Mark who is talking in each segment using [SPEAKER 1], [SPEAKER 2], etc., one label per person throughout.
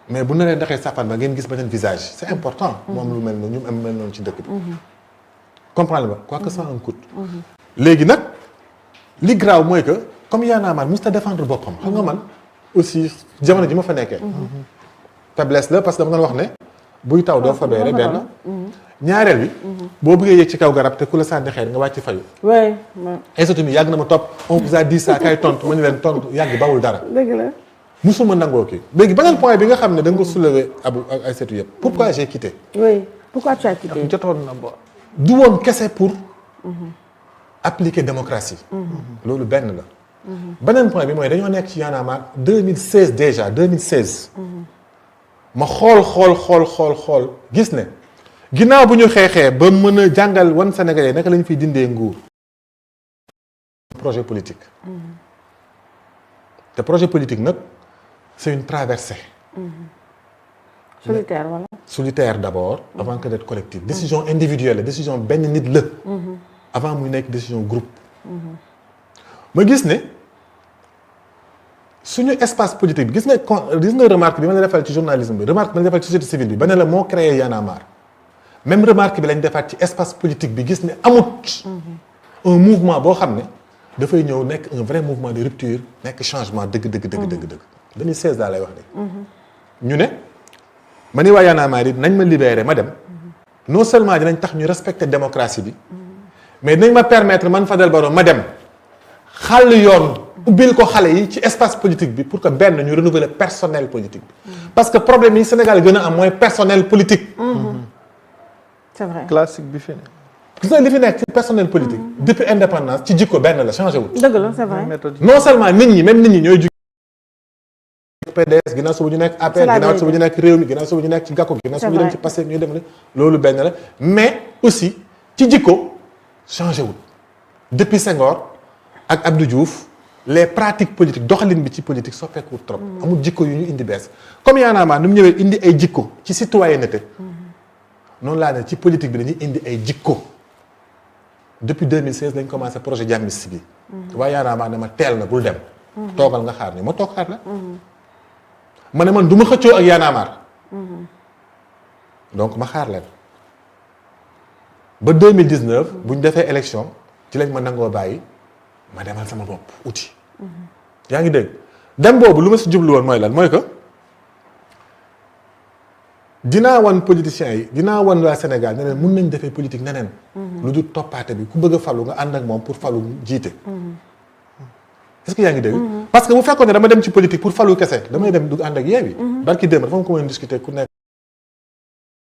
[SPEAKER 1] mais bu naree ndaxee safaan ba ngeen gis beneen visage c'est important. moom lu mel noonu ñu am mel noonu ci dëkk bi. comprendre nga quoi que ça en coûte. léegi nag li graaw mooy que comme Y'en a marre musta défendre boppam. xam nga man aussi jamono ji ma fa nekkee. faiblesse la parce que dama doon wax ne. buy taw doo fa beere benn. ñaareel bi. boo bëggee yéeg ci kaw garab te ku la sànni xeer nga wàcc fayu.
[SPEAKER 2] oui.
[SPEAKER 1] institut mi yàgg na ma topp on vous a dit ça kay tontu ma ñu leen tontu yàgg bawul dara.
[SPEAKER 2] dëgg la.
[SPEAKER 1] musuma nangoo kii léegi beneen point bi nga xam ne da nga ko soulever Abou ak Aïssatou yëpp. pourquoi j'ai quitté.
[SPEAKER 2] oui pourquoi tu as quitté.
[SPEAKER 3] jotoon na bo.
[SPEAKER 1] du woon kese pour. appliquer démocratie. loolu benn la. beneen point bi mooy dañoo nekk ci Y'en a marre 2016 déjà 2016. ma xool gis ne. ginnaaw bu ñu xeexee ba mën a jàngal wan Sénégalais naka lañu fiy dindee nguur. projet politique. te projet politique nag c'est une traversée.
[SPEAKER 2] solitaire voilà.
[SPEAKER 1] solitaire d'abord avant que d'être collectif. décision individuelle la décision benn nit la. avant muy nekk décision groupe. ma gis ne suñu espace politique bi gis nga remarque bi ma la defal ci journalisme bi remarque bi ma la defal ci société civile bi ba ne la moo créé Y'en a marre même remarque bi lañ defaat ci espace politique bi gis ne amut. un mouvement boo xam ne dafay ñëw nekk un vrai mouvement de rupture nekk changement dëgg. 2016 daa lay wax de. ñu ne ma ni waa Y'en a marre nañ ma libérer ma dem. non seulement dinañ tax ñu respecter démocratie bi. mais dinañ ma permettre man Fadel Barro ma dem xàll yoon ubbil ko xale yi ci espace politique bi pour que benn ñu renouveler personnel politique bi. parce que problème yi Sénégal gën a am mooy personnel politique.
[SPEAKER 2] c'est vrai
[SPEAKER 3] classique bi fi ne.
[SPEAKER 1] gis nga li fi nekk ci personnel politique. depuis indépendance ci jikko benn la changé wul.
[SPEAKER 2] dëgg la c'est vrai.
[SPEAKER 1] non seulement nit ñi ñooy jug. PDS ginnaaw suba ñu nekk APR ginnaaw suba ñu nekk Rewmi ginnaaw suba ñu nekk ci Gakou ginnaaw suba ñu dem ci Pastef ñuy dem loolu benn la mais aussi ci jikko changé wul depuis Senghor ak Abdou Diouf les pratiques politiques doxalin bi ci politique soppeeku trop. amul jikko yu ñu indi bees comme Y'en a marre ni mu ñëwee indi ay jikko ci citoyenneté noonu laa ne ci politique bi dañuy indi ay jikko depuis 2016 lañ commencé projet jàmmis bi. waaye Y'en a marre ne ma teel na bul dem. toogal nga xaar ni ma toog xaar la. ma ne man du ma xëccoo ak Y'en a marre. donc ma xaar leen ba 2019 bu ñu defee élection ci lañ ma nangoo bàyyi ma demal sama bopp uti. yaa ngi dégg dem boobu lu ma si jublu woon mooy lan mooy que dinaa wan politiciens yi dinaa wan waa Sénégal ne leen mun nañ defee politique neneen. lu dul toppaate bi ku bëgg a falu nga ànd ak moom pour falu jiite. est-ce que yaa ngi dégg. parce que bu fekkoon ne dama dem ci politique pour falu kese damay dem dugg ànd ak Yewwi. barki démb dafa ma ko mën a discuter ku nekk.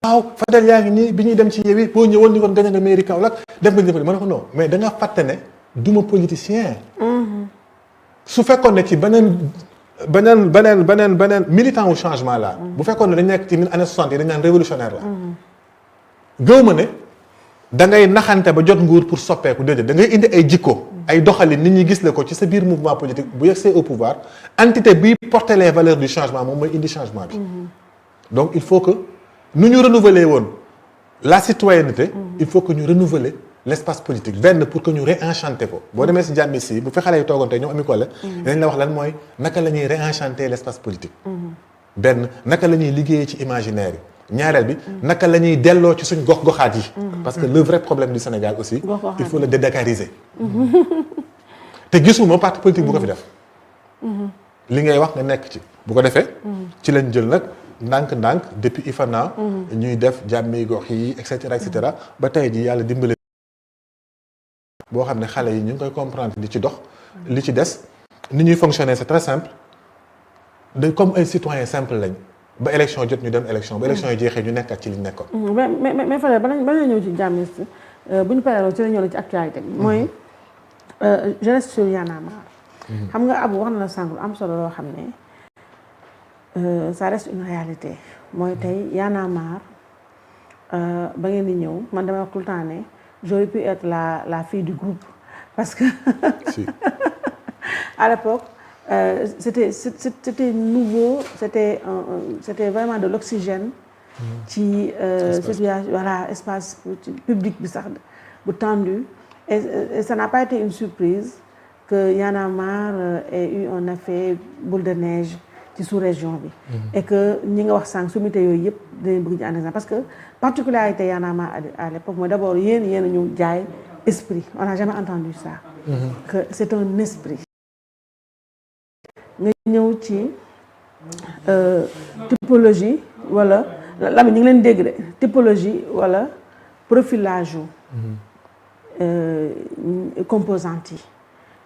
[SPEAKER 1] waaw Fadel yaa ngi nii bi ñuy dem ci Yewwi boo ñëwoon ni woon gañ nga mairie Kaolack dem nga jëfandikoo ma ne ko non mais da nga fàtte ne du ma politicien. su fekkoon ne ci beneen militant wu changement la. bu fekkoon ne dañ nekk ci année 60 yi dañ naan révolutionnaire la. gëw ma ne da ngay naxante ba jot nguur pour soppeeku déedéet da ngay indi ay jikko. ay doxalin nit ñi gis la ko ci sa biir mouvement politique bu yegsee au pouvoir entité bi porter les valeurs du changement moom mooy indi changement bi. donc il faut que nu ñu renouveler woon la citoyenneté. il faut que ñu renouveler l'espace politique benn pour que ñu réenchanter ko. boo demee si jàmmi si bu fi xale yi toogante ñoom ami ko la. dañ la wax lan mooy naka la ñuy réenchanter l'espace politique. benn naka la ñuy liggéeyee ci imaginaire yi. ñaareel bi naka la ñuy delloo ci suñ gox-goxaat yi. parce que le vrai problème du Sénégal aussi. il faut le dédacariser. te gisuma parti politique bu ko fi def. li ngay wax nga nekk ci bu ko defee. ci lañ jël nag ndànk-ndànk depuis IFANA. ñuy def jàmmi gox yi et cetera ba tey ji yàlla dimbale. boo xam ne xale yi ñu ngi koy comprendre di ci dox. li ci des ni ñuy fonctionner c'est très simple comme ay citoyens simple lañ. ba élection jot ñu dem élection ba élection yi jeexee ñu nekkat ci li ñu nekkoon.
[SPEAKER 2] mais Fadel ba la ñëw ci jàmmis bu ñu paree ci la ñëw ci actualité bi mooy je reste sur Y'en a marre. xam nga Abou wax na la sànq lu am solo loo xam ne ça reste une réalité mooy tey Y'en a marre ba ngeen di ñëw man damay wax tout le temps ne j'aurais pu être la fille du groupe parce que à l'époque c'était nouveau c'était vraiment de l'oxygène ci situation voilà espace public bi sax bu tendu et ça n'a pas été une surprise que Y'en a marre ait eu un effet boule de neige ci sous-région bi. Et que ñi nga wax sànq sommité yooyu yëpp dinañ bëgg ci en exemple parce que particularité Y'en a marre à l'époque mooy d'abord yéen a ñu jaay esprit on n'a jamais entendu ça. Que c'est un esprit. nga ñëw ci typologie wala la ñu ngi leen dégg de typologie wala profilage composantes yi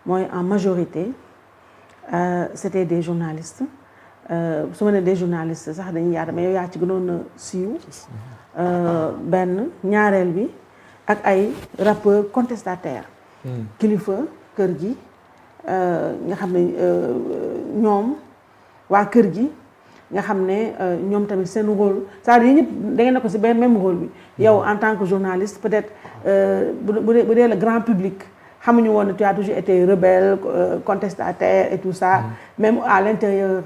[SPEAKER 2] mooy en majorité c'était des journalistes su ma nee des journalistes sax dañuy yaata mais yow yaa ci gënoon a siiw benn ñaareel bi ak ay rappeurs contestataires kilifa kër gi nga xam ne ñoom waa kër gi nga xam ne ñoom tamit seen rôle c'est-à-dire ñëpp da ngeen nekk ci benn même rôle bi yow en tant que journaliste peut-être bu dee le grand public xamuñu woon ne tu as toujours été rebelle contestataire et tout ça même à l'intérieur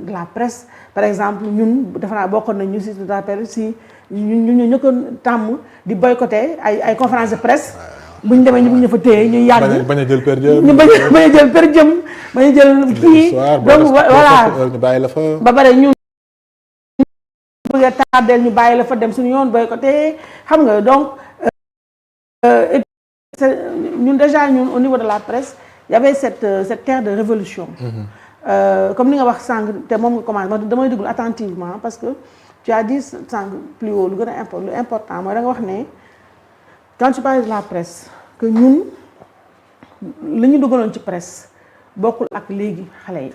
[SPEAKER 2] de la presse par exemple ñun dafa naa bokkoon nañ ñu si tout à fait si ñu ko tàmm di boycotter ay conférence de presse bu ñu demee ñu ñu fa téye ñu yàgg
[SPEAKER 1] bañ a jël per jëm
[SPEAKER 2] ñu bañ a jël per jëm bañ a jël kii donc voilà
[SPEAKER 1] ñu bàyyi la fa
[SPEAKER 2] ba pare ñun bëgg a tardeel ñu bàyyi la fa dem suñu yoon boycotté xam nga donc ñun déjà ñun au niveau de la presse il y avait cette terre de révolution comme ni nga wax sànq te moom nga commencé ma damay déglu attentivement parce que tu as dit sànq plus haut lu gën a important mooy da nga wax ne quand tu parles de la presse que ñun li ñu dugaloon ci presse bokkul ak léegi xale yi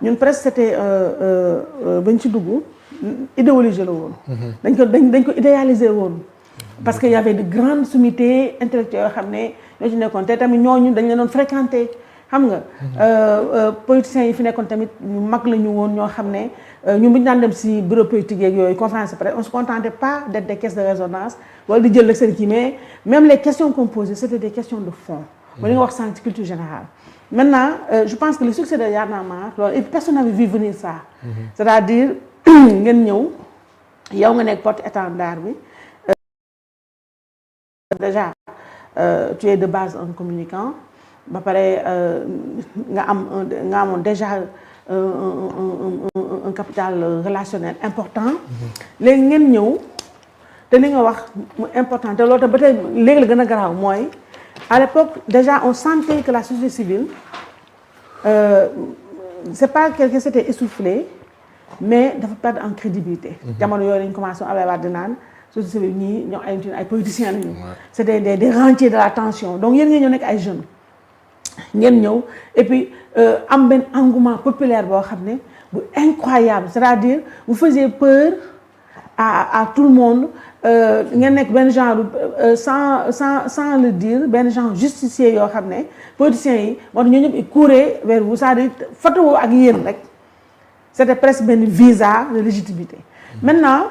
[SPEAKER 2] ñun presse c'était bañ ci dugg idéologie la woon dañ ko idéaliser woon parce que y avait de grandes sommités intellectuelles yoo xam ne ñoo ci nekkoon te tamit ñooñu dañ leen doon fréquenter xam nga politiciens yi fi nekkoon tamit ñu mag la ñu woon ñoo xam ne ñun bu ñu daan dem si bureau politique yeeg yooyu conférence de presse on se contentait pas d'être des caisses de résonance wala di jël rek seen kii mais même les questions qu'on posait c'était des questions de fond mooy li nga wax sànq ci culture générale maintenant je pense que le succès de Y'en a marre loolu et personne n'avait vu venir ça c'est-à-dire ngeen ñëw yow nga nekk porte-étendard bi déjà tu es de base un communicant ba pare nga amoon déjà un capital relationnel important léegi ngeen ñëw te li nga wax mu important te loolu te ba tey léegi la gën a garaaw mooy à l'époque déjà on sentait que la société civile c'est pas quelque chose c'était essoufflé mais dafa perdre en crédibilité jamono yooyu lañ commencé Abdoulaye Wade naan société civile ñii ñoo ay politiciens lañu c'est des rentiers de la tension donc yéen ngeen ñoo nekk ay jeunes ngeen ñëw et puis am benn engouement populaire boo xam ne bu incroyable c'est-à-dire vous faisiez peur à tout le monde ngeen nekk benn genre sans le dire benn genre justicier yoo xam ne politiciens yi moo tax ñoo ñëpp ils couraient vers vous c'est-à-dire fatawoo ak yéen rek c'était presque benn visa de légitimité maintenant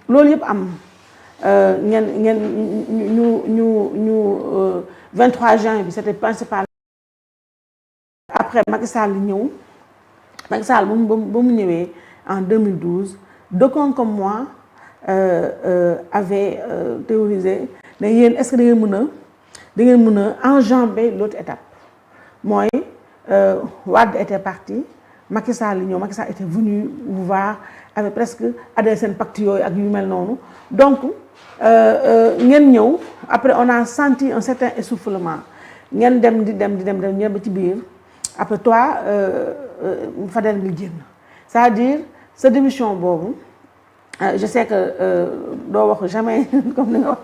[SPEAKER 2] loolu yëpp am ngeen ñu 23 juin bi c'était principal après Macky Sall ñëw Macky Sall ba mu ñëwee en 2012 d'aucuns comme moi avait théorisé ne yéen est-ce que da ngeen mën a enjamber l'autre étape mooy Wade était parti Macky Sall ñëw Macky Sall était venu vous voir avec presque adhéré seen pacte yooyu ak yu mel noonu donc ngeen ñëw après on a senti un certain essoufflement ngeen dem ñëw ba ci biir après toi Fadel nga génn c'est-à-dire sa démission boobu je sais que doo wax jamais comme ni nga wax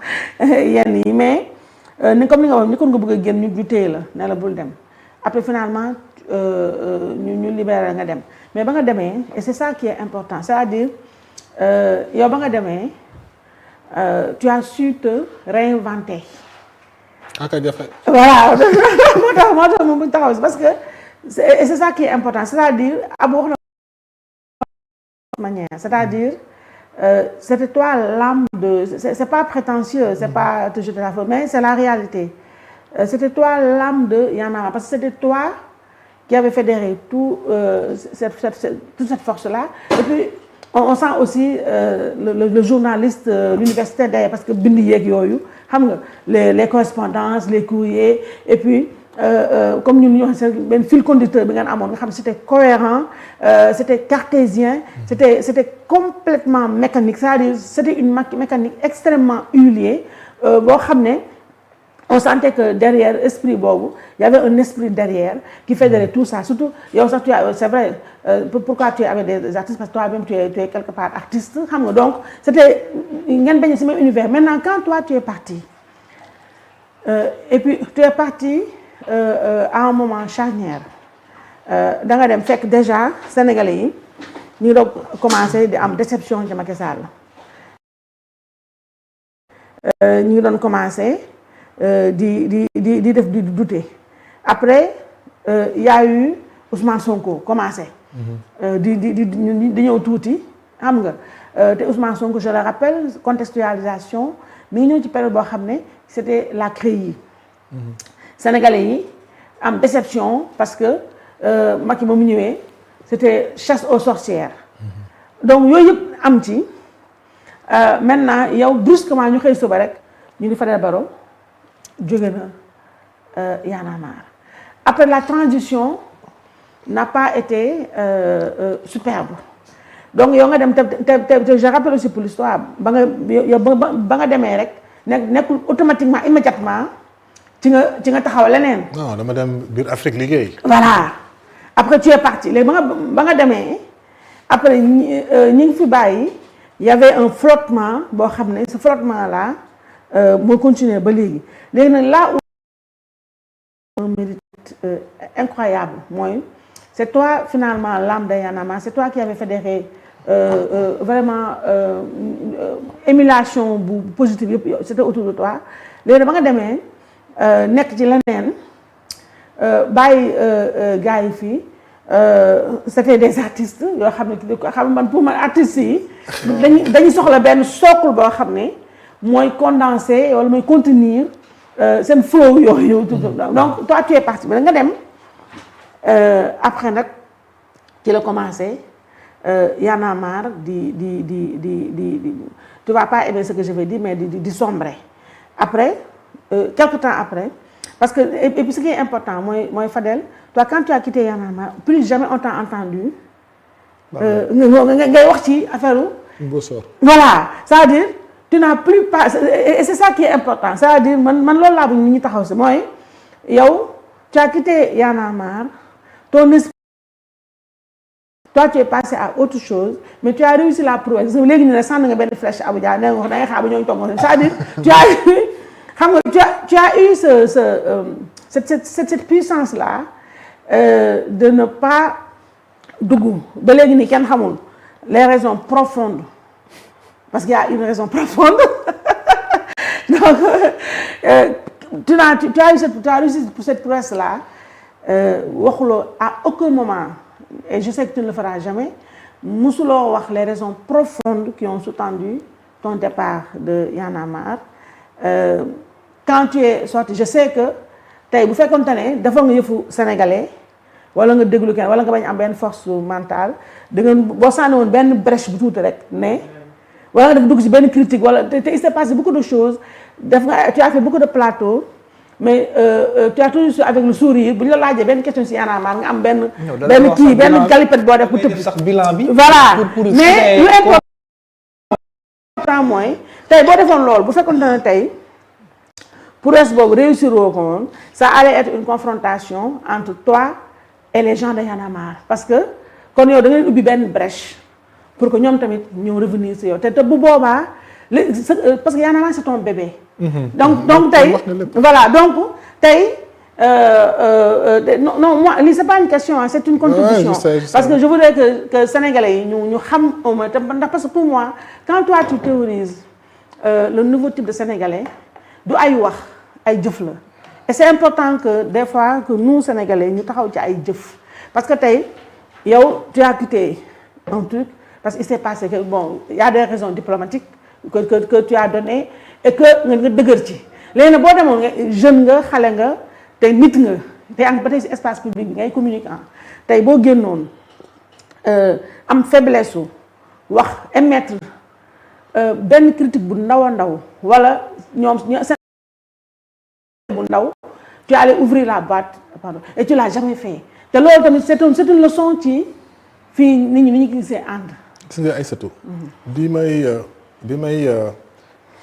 [SPEAKER 2] yenn yi mais comme ni nga wax ni kon nga bëgg a génn ñu téye la ne la bul dem après finalement ñu libéré nga dem mais ba nga demee et c'est ça qui est important c'est-à-dire yow ba nga demee tu as su te réinventer.
[SPEAKER 1] aka jafe.
[SPEAKER 2] voilà moo tax moom bu ñu taxaw parce que c'est ça qui est important c'est-à-dire ab wax na manière c'est-à-dire c'était toi l'âme de c'est pas prétentieux c'est pas te jeter la faute mais c'est la réalité c'était toi l'âme de Y'en a marre parce que c'était toi qui avait fédéré toute cette force-là et puis on sent aussi le journaliste l'universitaire derrière parce que bind yeeg yooyu xam nga les correspondances les courriers et puis comme ñun ñu wax benn fil conducteur bi ngeen amoon nga xam c'était cohérent c'était cartésien c'était complètement mécanique c'est-à-dire c'était une mécanique extrêmement huilée boo xam ne on sentait que derrière esprit boobu il y avait un esprit derrière qui fédérait tout ça surtout yow sax c'est vrai pourquoi tu es avec des artistes parce que toi-même tu es quelque part artiste xam nga donc c'était ngeen bañ ci même univers maintenant quand toi tu es parti et puis tu es parti à un moment charnière da nga dem fekk déjà sénégalais yi ñu ngi doon commencé di am déception ci Macky Sall ñu ngi doon commencé di def di douter après y a eu Ousmane Sonko commencé di ñëw tuuti xam nga te Ousmane Sonko je le rappelle contextualisation mi ngi ñëw ci période boo xam ne c'était la CREI sénégalais yi am déception parce que Macky ba mu ñëwee c'était chasse aux sorcières donc yooyu yëpp am ci maintenant yow brusquement ñu xëy suba rek ñu ni Fadel Barro jóge na Y en a marre après la transition n'a pas été superbe donc yow nga dem te je rappelle aussi pour l'histoire ba nga demee rek nekkul automatiquement immédiatement ci nga taxaw leneen.
[SPEAKER 1] non dama dem biir Afrique liggéey.
[SPEAKER 2] voilà après tu es parti léegi ba nga demee après ñi ngi fi bàyyi y avait un flottement boo xam ne ce flottement là moo continuer ba léegi nag là où un mérite incroyable mooy c'est toi finalement l'âme de Y'en a marre c'est toi qui avais fédéré vraiment émulation bu positive yëpp c'était autour de toi léegi ba nga demee nekk ci leneen bàyyi gars yi fii c'était des artistes yoo xam ne xam man pour man artistes yi dañuy soxla benn socle boo xam ne mooy condenser wala mooy contenir seen flow yooyu donc toi tu es parti mais nga dem après nag ci la commencé Y'en a marre di tu vas pas aimer ce que je vais dire mais di sombrer après quelque temps après parce que et puis ce qui est important mooy Fadel toi quand tu as quitté Y'en a marre plus jamais on t'a entendu ngay wax ci affaire voilà c'est-à-dire tu n'as plus pas et c'est ça qui est important c'est-à-dire man loolu laa bu nit ñi taxaw si mooy yow tu as quitté Y'en a marre ton esprit toi tu es passé à autre chose mais tu as réussi la prouesse léegi ñu ne sànni nga benn flèche Abuja ne nga wax da ngay xaar ba ñooñu toog c'est-à-dire tu as eu xam nga tu as eu cette puissance là de ne pas dugg ba léegi nii kenn xamul les raisons profondes parce qu'il y a une raison profonde donc tu as réussi pour cette prouesse là waxuloo à aucun moment et je sais que tu ne le feras jamais musuloo wax les raisons profondes qui ont sous-tendu ton départ de Y'en a marre quand tu es sorti je sais que tey bu fekkoon ne dafa nga yëfu sénégalais wala nga déglu kenn wala nga bañ am benn force mentale da nga boo sànni woon benn brèche bu tuuti rek ne wala nga def dugg ci benn critique wala te il s'est passé beaucoup de choses def nga tu as fait beaucoup de plateaux mais tu as toujours avec le sourire bu ñu la laajee benn question ci Y'en a marre nga am benn kii benn galipette boo def bu tëb
[SPEAKER 3] sax bilan bi
[SPEAKER 2] voilà mais lu important mooy tey boo defoon loolu bu fekkoon ne tey prouesse boobu réussir woo ko woon ça allait être une confrontation entre toi et les gens de Y'en a marre parce que kon yow da ngay ubbi benn brèche pour que ñoom tamit ñëw revenir ci yow te bu boobaa parce que Y'en a marre c'est ton bébé. donc tey voilà donc tey non moi lii c'est pas une question c'est une contribution. Parce que je voudrais que sénégalais yi ñu xam au moins ndax parce que pour moi quand toi tu théorises le nouveau type de sénégalais du ay wax ay jëf la et c'est important que des fois que nous sénégalais ñu taxaw ci ay jëf parce que tey yow tu as quitté un truc parce qu'il s'est passé que bon il y a des raisons diplomatiques que tu as donné et que nga dëgër ci léegi nag boo demoon nga jeune nga xale nga tey nit nga tey am ba tey ci espace public bi ngay communicant tey boo génnoon am faiblesse su wax émettre benn critique bu ndaw a ndaw wala ñoom bu ndaw tu allais ouvrir la boîte pardon et tu l'as jamais fait te loolu tamit c'est une leçon ci fii nit ñi ni ñu gisee ànd.
[SPEAKER 1] gis nga Aïssatou. bi may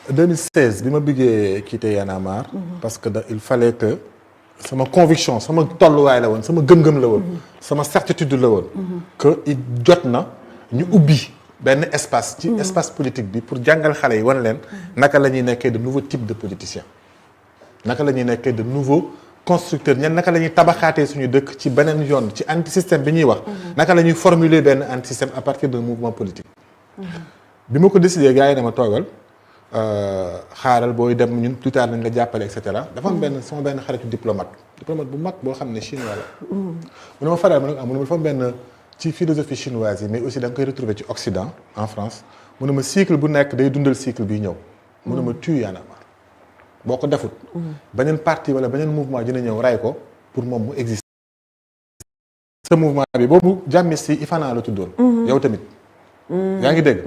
[SPEAKER 1] 2016 bi ma bëggee quitter Y'en a marre. parce que il fallait que sama conviction sama tolluwaay la woon sama gëm-gëm la woon. sama certitude la woon. que il jot na ñu ubbi benn espace. ci espace politique bi pour jàngal xale yi wan leen. naka la ñuy nekkee de nouveaux types de politiciens. naka la ñuy nekkee de nouveaux constructeurs ñan naka la ñuy tabaxaatee suñu dëkk ci beneen yoon ci anti système bi ñuy wax. naka la ñuy formuler benn anti système à partir d'un mouvement politique. bi ma ko décidé gars yi ne ma toogal xaaral booy dem ñun plus tard nañ la jàppale et cetera dafa am sama benn xaritu diplomate bu mag boo xam ne chinois la. mu ne ma faral ma ne mu ne ma dafa am benn ci philosophie chinoise yi mais aussi da nga koy retrouver ci Occident en France mu ne ma cycle bu nekk day dundal cycle bi ñëw. mu ne ma tuuti Y'en a marre boo ko defut. beneen parti wala beneen mouvement dina ñëw ray ko pour moom mu existe. ce mouvement bi boobu jàmmis si Ifana la tuddoon. yow tamit. yaa ngi dégg.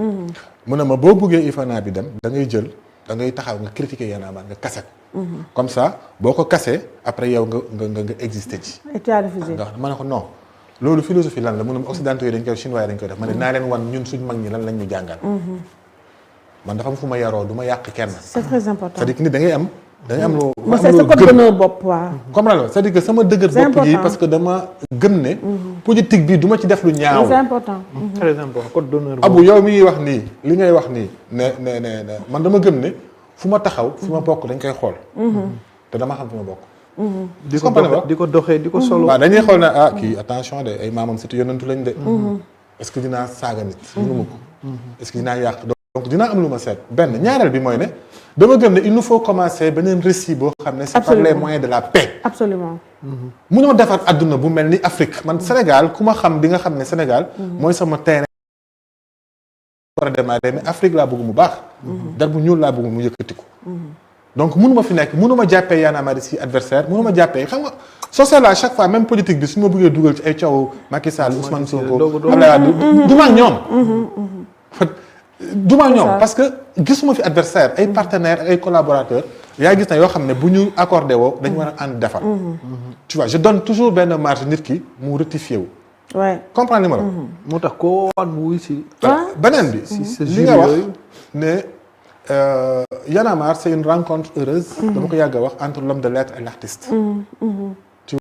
[SPEAKER 1] mu ne ma boo buggee Ifana bi dem da ngay jël da ngay taxaw nga critiquer Y'en a marre nga kase ko. comme ça boo ko kasee après yow nga exister ci.
[SPEAKER 2] et tu as refusé.
[SPEAKER 1] ma ne ko non loolu philosophie lan la mu ne ma occidentaux yi dañ koy chinois yi dañ koy def ma ne naa leen wan ñun suñ mag ñi lan lañ ñu jàngal. man dafa am fu ma yaroo du ma yàq kenn.
[SPEAKER 2] c'est très important.
[SPEAKER 1] c'est-à-dire que nit da ngay am. loo
[SPEAKER 2] c'est sa code d'honneur bopp waaw.
[SPEAKER 1] comme la c'est-à-dire que sama dëgër bopp gi parce que dama gëm ne. politique bi du ma ci def lu ñaaw.
[SPEAKER 2] c'est important.
[SPEAKER 3] très important code d'honneur
[SPEAKER 1] Abou yow mi ngi wax nii li ngay wax nii ne man dama gëm ne fu ma taxaw fi ma bokk dañ koy xool. te dama xam fi ma bokk.
[SPEAKER 3] di ko doxee di ko solo.
[SPEAKER 1] waaw dañuy xool ne kii attention de ay maamam surtout yonentu lañ de. est-ce que dinaa saaga nit. mënuma ko. est-ce que dinaa yàq donc dinaa am lu ma seet benn ñaareel bi mooy ne dama gëm ne il nous faut commencer beneen récit boo xam ne c'est par les moyens de la paix.
[SPEAKER 2] absolument.
[SPEAKER 1] munoo defar adduna bu mel ni Afrique man Sénégal ku ma xam di nga xam ne Sénégal. mooy sama terrain. war a démarrer mais Afrique laa bëgg mu baax. dar bu ñuul laa bëgg mu yëkkatiku. donc mënuma fi nekk mënuma jàppee Y'en a marre si adversaire mënuma jàppee xam nga social à chaque fois même politique bi suñu ma bëggee dugal ci ay coow Macky Sall Ousmane Sonko Abdoulaye Wade du ma ak ñoom. du ma ak ñoom parce que gisuma fi adversaire ay partenaires ay collaborateurs yaa gis na yoo xam ne bu ñu accordé woo dañu war a ànd defar. tu vois je donne toujours benn marge nit ki mu rectifié wu.
[SPEAKER 2] ouais
[SPEAKER 1] comprendre li ma la.
[SPEAKER 3] moo tax koo wan mu wuy si.
[SPEAKER 1] beneen bi. li nga wax ne Y'en a marre c'est une rencontre heureuse. dama ko yàgg a wax entre l'homme de lettres et l'artiste.